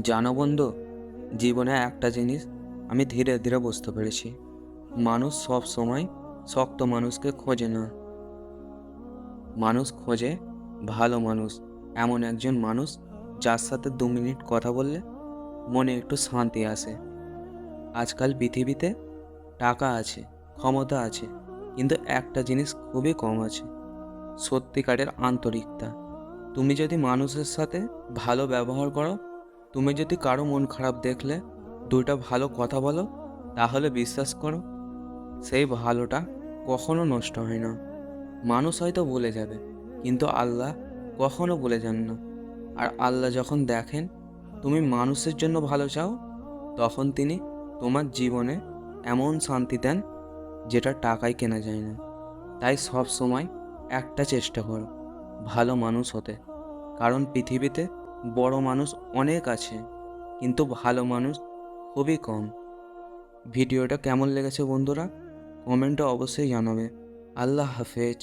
জানো বন্ধু, জীবনে একটা জিনিস আমি ধীরে ধীরে বুঝতে পেরেছি। মানুষ সব সময় শক্ত মানুষকে খোঁজে না। মানুষ খোঁজে ভালো মানুষ, এমন একজন মানুষ যার সাথে 2 মিনিট কথা বললে মনে একটু শান্তি আসে। আজকাল পৃথিবীতে টাকা আছে, ক্ষমতা আছে, কিন্তু একটা জিনিস খুবই কম আছে: সত্যিকারের আন্তরিকতা। তুমি যদি মানুষের সাথে ভালো ব্যবহার করো, তুমি যদি কারো মন খারাপ দেখলে দুইটা ভালো কথা বলো, তাহলে বিশ্বাস করো সেই ভালোটা কখনো নষ্ট হয় না। মানুষ হয়তো ভুলে যাবে, কিন্তু আল্লাহ কখনো ভুলে যান না। আর আল্লাহ যখন দেখেন তুমি মানুষের জন্য ভালো চাও, তখন তিনি তোমার জীবনে এমন শান্তি দেন যেটা টাকায় কেনা যায় না। তাই সব সময় একটা চেষ্টা করো, ভালো মানুষ হতে। কারণ পৃথিবীতে বড় মানুষ অনেক আছে, কিন্তু ভালো মানুষ খুবই কম। ভিডিওটা কেমন লেগেছে বন্ধুরা, কমেন্টে অবশ্যই জানাবে। আল্লাহ হাফেজ।